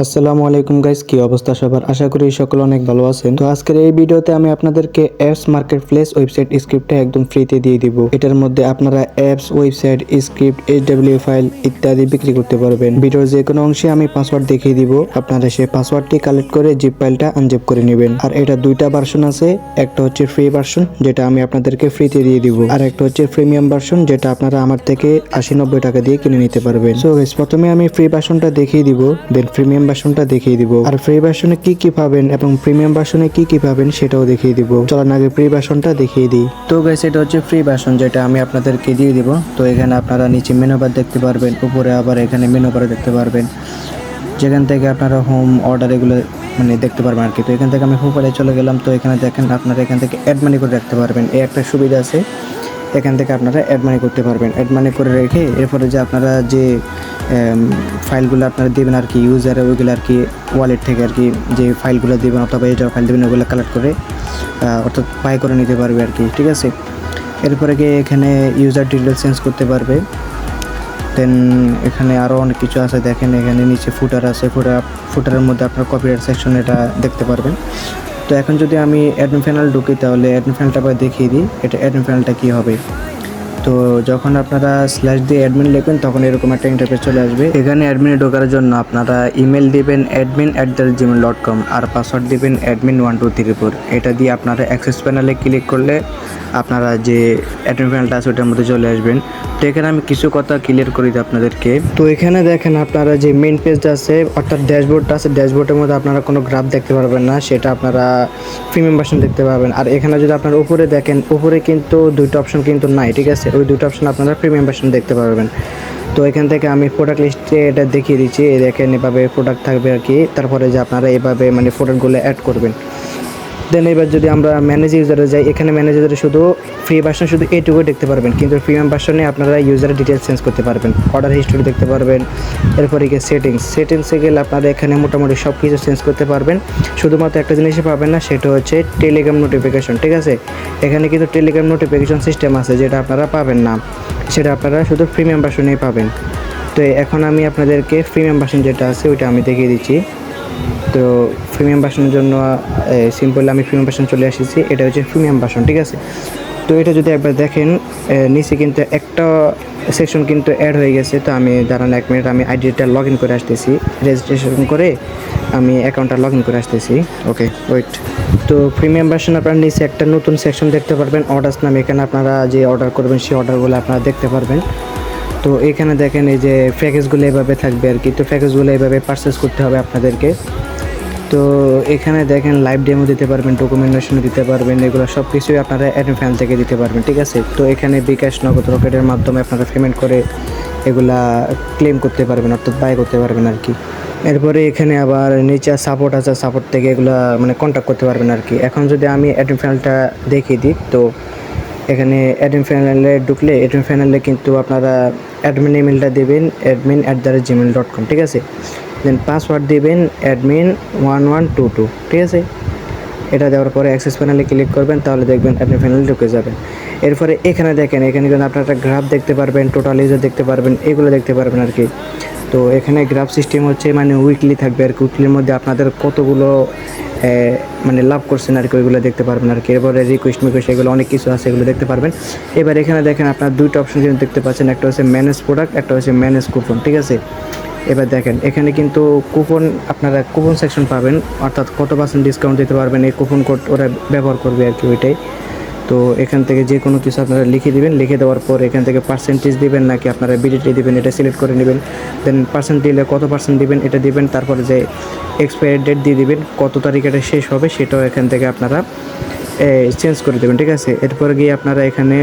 আসসালামু আলাইকুম গাইস, কি অবস্থা সবার? আশা করি সকলে অনেক ভালো আছেন। তো আজকের এই ভিডিওতে আমি আপনাদেরকে অ্যাপস মার্কেট প্লেস ওয়েবসাইট স্ক্রিপ্টটা একদম ফ্রিতে দিয়ে দিব। এটার মধ্যে আপনারা apps, website script, HW file ইত্যাদি বিক্রি করতে পারবেন। ভিডিওর যে কোনো অংশে আমি পাসওয়ার্ড দেখিয়ে দিব, আপনারা সেই পাসওয়ার্ডটি কালেক্ট করে জিপ ফাইলটা আনজিপ করে নেবেন। আর এটা দুইটা ভার্সন আছে, একটা হচ্ছে ফ্রি ভার্সন যেটা আমি আপনাদেরকে ফ্রিতে দিয়ে দিব, আর একটা হচ্ছে প্রিমিয়াম ভার্সন যেটা আপনারা আমার থেকে 80-90 টাকা দিয়ে কিনে নিতে পারবেন। সো গাইস, প্রথমে আমি ফ্রি ভার্সনটা দেখিয়ে দিব, দেন প্রিমিয়াম ভার্সনটা দেখিয়ে দিব, আর ফ্রি ভার্সনে কি কি পাবেন এবং প্রিমিয়াম ভার্সনে কি কি পাবেন সেটাও দেখিয়ে দিব। চলুন আগে ফ্রি ভার্সনটা দেখিয়ে দিই। তো গাইস, এটা হচ্ছে ফ্রি ভার্সন যেটা আমি আপনাদেরকে দিয়ে দিব। তো এখানে আপনারা নিচে মেনু বার দেখতে পারবেন, উপরে আবার এখানে মেনু বার দেখতে পারবেন, যেখান থেকে আপনারা হোম অর্ডার এগুলো দেখতে পারবেন আর কি। তো এখান থেকে আমি হোপারে চলে গেলাম। তো এখানে দেখেন আপনারা এখান থেকে অ্যাড মানি করে রাখতে পারবেন, এই একটা সুবিধা আছে। এখান থেকে আপনারা অ্যাড মানি করতে পারবেন, অ্যাড মানি করে রেখে এরপরে যে আপনারা যে ফাইলগুলো আপনারা দেবেন আর কি ইউজারে, ওইগুলো আর কি ওয়ালেট থেকে আর কি যে ফাইলগুলো দেবেন অথবা এটা ফাইল দেবেন ওগুলো কালেক্ট করে অর্থাৎ বাই করে নিতে পারবে আর কি, ঠিক আছে। এরপরে গিয়ে এখানে ইউজার ডিটেল চেঞ্জ করতে পারবে। দেন এখানে আরও অনেক কিছু আছে, দেখেন এখানে নিচে ফুটার আছে, ফুটারের মধ্যে আপনার কপিরাইট সেকশন এটা দেখতে পারবেন। তো এখন যদি আমি অ্যাডমিন প্যানেল ঢুকি তাহলে অ্যাডমিন প্যানেলটা আবার দেখিয়ে দিই, এটা অ্যাডমিন প্যানেলটা কী হবে। তো যখন আপনারা স্ল্যাশ দিয়ে অ্যাডমিন লিখবেন তখন এরকম একটা ইন্টারফেস চলে আসবে। এখানে অ্যাডমিনে ঢোকার জন্য আপনারা ইমেল দিবেন admin@gmail.com আর পাসওয়ার্ড দিবেন admin1234। এটা দিয়ে আপনারা অ্যাক্সেস প্যানেলে ক্লিক করলে আপনারা যে অ্যাডমিন প্যানেলটা আছে ওটার মধ্যে চলে আসবেন। তো এখানে আমি কিছু কথা ক্লিয়ার করি দিই আপনাদেরকে। তো এখানে দেখেন আপনারা যে মেইন পেজটা আছে অর্থাৎ ড্যাশবোর্ডটা আছে, ড্যাশবোর্ডের মধ্যে আপনারা কোনো গ্রাফ দেখতে পারবেন না, সেটা আপনারা প্রিমিয়াম ভার্সন দেখতে পাবেন। আর এখানে যদি আপনারা উপরে দেখেন, উপরে কিন্তু দুইটা অপশন কিন্তু নাই, ঠিক আছে। ওই দুটো অপশন আপনারা প্রিমিয়াম ভার্সন দেখতে পারবেন। তো এখান থেকে আমি প্রোডাক্ট লিস্টে এটা দেখিয়ে দিচ্ছি, দেখেন এভাবে প্রোডাক্ট থাকবে আর কি। তারপরে যে আপনারা এভাবে প্রোডাক্টগুলো অ্যাড করবেন। দেন এবার যদি আমরা ম্যানেজ ইউজারে যাই, এখানে ম্যানেজ ইউজারে শুধু ফ্রি ভার্সন শুধু এইটুকু দেখতে পারবেন, কিন্তু প্রিমিয়াম ভার্সনে আপনারা ইউজারের ডিটেলস চেঞ্জ করতে পারবেন, অর্ডার হিস্টোরি দেখতে পারবেন। এরপরে গিয়ে সেটিংসে গেলে আপনারা এখানে মোটামুটি সব কিছু চেঞ্জ করতে পারবেন। শুধুমাত্র একটা জিনিসই পাবেন না, সেটা হচ্ছে টেলিগ্রাম নোটিফিকেশন, ঠিক আছে। এখানে কিন্তু টেলিগ্রাম নোটিফিকেশন সিস্টেম আছে যেটা আপনারা পাবেন না, সেটা আপনারা শুধু প্রিমিয়াম ভার্সনেই পাবেন। তো এখন আমি আপনাদেরকে প্রিমিয়াম ভার্সন যেটা আছে ওইটা আমি দেখিয়ে দিচ্ছি। তো প্রিমিয়াম ভার্সনের জন্য সিম্পল আমি প্রিমিয়াম ভার্সন চলে এসেছি, এটা হচ্ছে প্রিমিয়াম ভার্সন, ঠিক আছে। তো এটা যদি একবার দেখেন নিচে কিন্তু একটা সেকশন কিন্তু অ্যাড হয়ে গেছে। তো আমি দাঁড়ান 1 মিনিট, আমি আইডিটা লগ ইন করে আসতেছি, রেজিস্ট্রেশন করে আমি অ্যাকাউন্টটা লগ ইন করে আসতেছি। Okay wait. তো প্রিমিয়াম ভার্সন আপনার নিচে একটা নতুন সেকশন দেখতে পারবেন, অর্ডার্স নামে। এখানে আপনারা যে অর্ডার করবেন সেই অর্ডারগুলো আপনারা দেখতে পারবেন। তো এখানে দেখেন এই যে প্যাকেজগুলো এভাবে থাকবে আর কি। তো প্যাকেজগুলো এভাবে পারচেস করতে হবে আপনাদেরকে। তো এখানে দেখেন লাইভ ডেমো দিতে পারবেন, ডকুমেন্টেশনও দিতে পারবেন, এগুলো সব কিছুই আপনারা অ্যাডমিন প্যানেল থেকে দিতে পারবেন, ঠিক আছে। তো এখানে বিকাশ, নগদ, রকেটের মাধ্যমে আপনারা পেমেন্ট করে এগুলা ক্লেম করতে পারবেন অর্থাৎ বাই করতে পারবেন আর কি। এরপরে এখানে আবার নিচে সাপোর্ট আছে, সাপোর্ট থেকে এগুলা কন্ট্যাক্ট করতে পারবেন আর কি। এখন যদি আমি অ্যাডমিন প্যানেলটা দেখিয়ে দিই, তো এখানে অ্যাডমিন প্যানেলে ঢুকলে অ্যাডমিন প্যানেলে কিন্তু আপনারা অ্যাডমিন ইমেলটা দেবেন admin@gmail.com, ঠিক আছে। দেন পাসওয়ার্ড দেবেন admin1122, ঠিক আছে। এটা দেওয়ার পরে অ্যাক্সেস প্যানেলে ক্লিক করবেন, তাহলে দেখবেন অ্যাডমিন প্যানেলে ঢুকে যাবেন। এরপরে এখানে দেখেন, এখানে কিন্তু আপনারা একটা গ্রাফ দেখতে পারবেন, টোটাল ইউজার দেখতে পারবেন, এগুলো দেখতে পারবেন আর কি। তো এখানে গ্রাফ সিস্টেম হচ্ছে উইকলি থাকবে আর কি, উইকলির মধ্যে আপনাদের কতগুলো লাভ করছেন আর কি, ওইগুলো দেখতে পারবেন আর কি। এরপরে রিকোয়েস্ট এগুলো অনেক কিছু আছে, এগুলো দেখতে পারবেন। এবার এখানে দেখেন আপনার দুইটা অপশন কিন্তু দেখতে পাচ্ছেন, একটা হচ্ছে ম্যানেজ প্রোডাক্ট, একটা হচ্ছে ম্যানেজ কুপন, ঠিক আছে। এবার দেখেন এখানে কিন্তু কুপন, আপনারা কুপন সেকশন পাবেন, অর্থাৎ কত % ডিসকাউন্ট দিতে পারবেন, এই কুপন কোড ওরা ব্যবহার করবে আর কি, ওইটাই। তো এখান থেকে যে কোনো কিছু আপনারা লিখে দিবেন, লিখে দেওয়ার পর এখান থেকে পার্সেন্টেজ দিবেন নাকি আপনারা বিডিটি দিবেন এটা সিলেক্ট করে নেবেন। দেন পার্সেন্ট দিলে কত % দিবেন এটা দিবেন, তারপরে যে এক্সপায়ারি ডেট দিয়ে দিবেন, কত তারিখ এটা শেষ হবে সেটাও এখান থেকে আপনারা চেঞ্জ করে দেবেন, ঠিক আছে। এরপরে গিয়ে আপনারা এখানে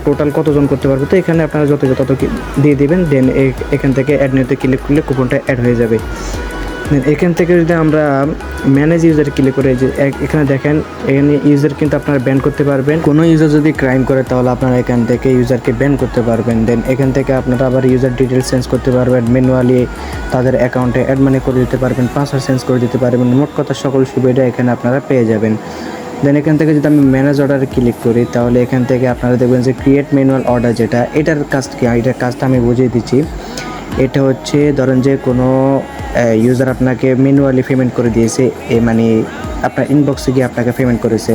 টোটাল কতজন করতে পারবে, তো এখানে আপনারা যত দিয়ে দিবেন। দেন এখান থেকে অ্যাড নিতে ক্লিক করলে কুপনটা অ্যাড হয়ে যাবে। দেন এখান থেকে যদি আমরা ম্যানেজ ইউজার ক্লিক করে, যে এখানে দেখেন এখানে ইউজার কিন্তু আপনারা ব্যান করতে পারবেন। কোনো ইউজার যদি ক্রাইম করে তাহলে আপনারা এখান থেকে ইউজারকে ব্যান করতে পারবেন। দেন এখান থেকে আপনারা আবার ইউজার ডিটেলস চেঞ্জ করতে পারবেন, ম্যানুয়ালি তাদের অ্যাকাউন্টে অ্যাড মানি করে দিতে পারবেন, পাসওয়ার্ড চেঞ্জ করে দিতে পারবেন। মোট কথা সকল সুবিধা এখানে আপনারা পেয়ে যাবেন। দেন এখান থেকে যদি আমি ম্যানেজ অর্ডারে ক্লিক করি তাহলে এখান থেকে আপনারা দেখবেন যে ক্রিয়েট ম্যানুয়াল অর্ডার, যেটা এটার কাজ কি, এটার কাজটা আমি বুঝিয়ে দিচ্ছি। এটা হচ্ছে ধরেন যে কোনো ইউজার আপনাকে ম্যানুয়ালি পেমেন্ট করে দিয়েছে, মানে আপনার ইনবক্সে গিয়ে আপনাকে পেমেন্ট করেছে,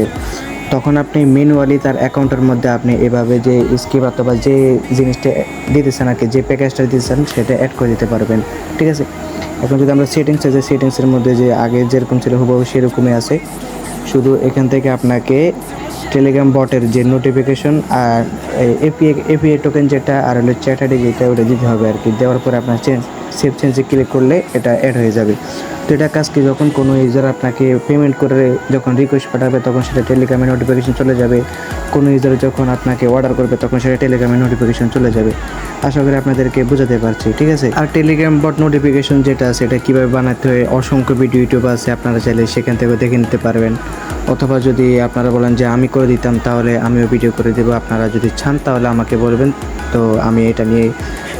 তখন আপনি ম্যানুয়ালি তার অ্যাকাউন্টের মধ্যে আপনি এভাবে যে স্কিপ অথবা যে জিনিসটা দিতেছেন আর কি, যে প্যাকেজটা দিতেছেন সেটা অ্যাড করে দিতে পারবেন। ঠিক আছে, এখন যদি আমরা সেটিংসে যে সেটিংসের মধ্যে যে আগে যেরকম ছিল হুবহু সেরকমই আছে, শুধু এখান থেকে আপনাকে টেলিগ্রাম বটের যে নোটিফিকেশন আর এপিআই টোকেন যেটা আর হলো চ্যাট আইডি যেটা ওটা দিতে হবে আর কি। দেওয়ার পরে আপনার সেভ চেঞ্জে ক্লিক করলে এটা অ্যাড হয়ে যাবে। তো এটা কাজ কি, যখন কোনো ইউজার আপনাকে পেমেন্ট করে যখন রিকোয়েস্ট পাঠাবে তখন সেটা টেলিগ্রামে নোটিফিকেশন চলে যাবে, কোনো ইউজার যখন আপনাকে অর্ডার করবে তখন সেটা টেলিগ্রামে নোটিফিকেশন চলে যাবে। আশা করি আপনাদেরকে বোঝাতে পারছি। ঠিক আছে, আর টেলিগ্রাম বট নোটিফিকেশন যেটা আছে এটা কীভাবে বানাতে হয় অসংখ্য ভিডিও ইউটিউব আছে, আপনারা চাইলে সেখান থেকে দেখে নিতে পারবেন। অথবা যদি আপনারা বলেন যে আমি করে দিতাম তাহলে আমিও ভিডিও করে দেবো, আপনারা যদি চান তাহলে আমাকে বলবেন, তো আমি এটা নিয়ে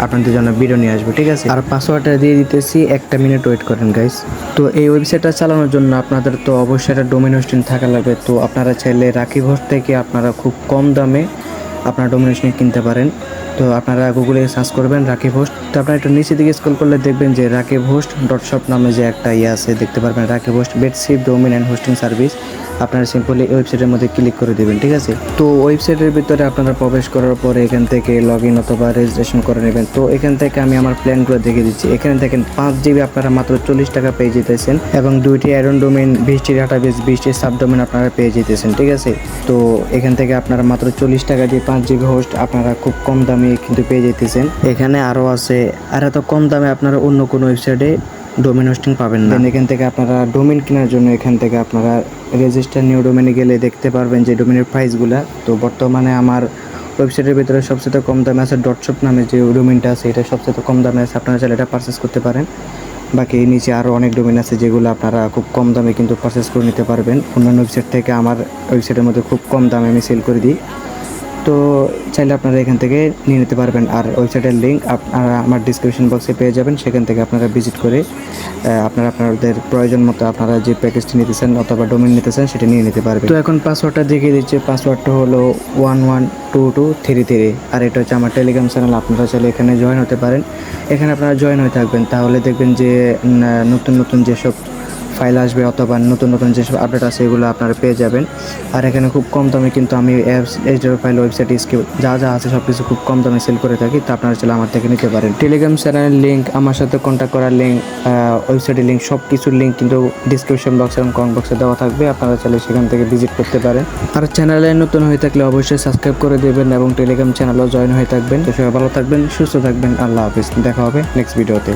আপনাদের জন্য ভিডিও নিয়ে আসবো। ঠিক আছে, আর পাসওয়ার্ডটা দিয়ে দিতেছি, 1 মিনিট ওয়েট করেন গাইস। তো এই ওয়েবসাইটটা চালানোর জন্য আপনাদের তো অবশ্যই একটা ডোমেন হোস্টিং থাকা লাগবে। তো আপনারা চাইলে রাকিব হোস্ট থেকে আপনারা খুব কম দামে আপনারা ডোমেন হোস্টিং কিনতে পারেন। তো আপনারা গুগলে সার্চ করবেন রাকিব হোস্ট, তো আপনারা একটু নিচে দিকে স্ক্রল করলে দেখবেন যে রাকিব হোস্ট .shop নামে যে একটা আছে দেখতে পারবেন, রাকিব হোস্ট বেডশিপ ডোমেন অ্যান্ড হোস্টিং সার্ভিস। আপনারা সিম্পলি এই ওয়েবসাইটের মধ্যে ক্লিক করে দেবেন। ঠিক আছে, তো ওয়েবসাইটের ভিতরে আপনারা প্রবেশ করার পরে এখান থেকে লগ ইন অথবা রেজিস্ট্রেশন করে নেবেন। তো এখান থেকে আমি আমার প্ল্যানগুলো দেখে দিচ্ছি। এখানে দেখেন 5 GB আপনারা মাত্র 40 টাকা পেয়ে যেতেছেন এবং 2টি অ্যাডন ডোমেন, 20টি ডাটাবেস, 20টি সাবডোমেন আপনারা পেয়ে যেতেছেন। ঠিক আছে, তো এখান থেকে আপনারা মাত্র 40 টাকা দিয়ে 5 GB হোস্ট আপনারা খুব কম দামে কিন্তু পেয়ে যেতেছেন। এখানে আরও আছে, আর এত কম দামে আপনারা অন্য কোনো ওয়েবসাইটে ডোমেন হোস্টিং পাবেন না। এখান থেকে আপনারা ডোমেন কেনার জন্য এখান থেকে আপনারা রেজিস্টার নিউ ডোমেনে গেলে দেখতে পারবেন যে ডোমেনের প্রাইসগুলো। তো বর্তমানে আমার ওয়েবসাইটের ভিতরে সবচেয়ে কম দামে আছে .shop নামে যে ডোমেনটা আছে, এটা সবচেয়ে কম দামে আছে, আপনারা চাইলে এটা পারচেস করতে পারেন। বাকি নিচে আরও অনেক ডোমেন আছে যেগুলো আপনারা খুব কম দামে কিন্তু পারচেস করে নিতে পারবেন অন্যান্য ওয়েবসাইট থেকে। আমার ওয়েবসাইটের মধ্যে খুব কম দামে আমি সেল করে দিই, তো চাইলে আপনারা এখান থেকে নিয়ে নিতে পারবেন। আর ওয়েবসাইটের লিঙ্ক আপনারা আমার ডিসক্রিপশন বক্সে পেয়ে যাবেন, সেখান থেকে আপনারা ভিজিট করে আপনারা আপনাদের প্রয়োজন মতো আপনারা যে প্যাকেজটি নিতেছেন অথবা ডোমেন নিতেছেন সেটা নিয়ে নিতে পারবেন। তো এখন পাসওয়ার্ডটা দেখিয়ে দিচ্ছে, পাসওয়ার্ডটা হলো 112233, আর এটা হচ্ছে আমার টেলিগ্রাম চ্যানেল। আপনারা চাইলে এখানে জয়েন হতে পারেন, এখানে আপনারা জয়েন হয়ে থাকবেন, তাহলে দেখবেন যে নতুন নতুন যেসব ফাইল আসবে অথবা নতুন নতুন যেসব আপডেট আছে এগুলো আপনারা পেয়ে যাবেন। আর এখানে খুব কম দামে কিন্তু আমি apps, HDF file, website, script যা যা আছে সব কিছু খুব কম দামে সেল করে থাকি। তো আপনারা চাইলে আমার থেকে নিতে পারেন। টেলিগ্রাম চ্যানেলের লিঙ্ক, আমার সাথে কন্ট্যাক্ট করার লিঙ্ক, ওয়েবসাইটের লিঙ্ক, সব কিছুর লিঙ্ক কিন্তু ডিসক্রিপশন বক্স এবং কমেন্ট বক্সে দেওয়া থাকবে, আপনারা চাইলে সেখান থেকে ভিজিট করতে পারেন। আর চ্যানেলে নতুন হয়ে থাকলে অবশ্যই সাবস্ক্রাইব করে দেবেন এবং টেলিগ্রাম চ্যানেলও জয়েন হয়ে থাকবেন। তো সবাই ভালো থাকবেন, সুস্থ থাকবেন, আল্লাহ হাফিজ, দেখা হবে নেক্সট ভিডিওতে।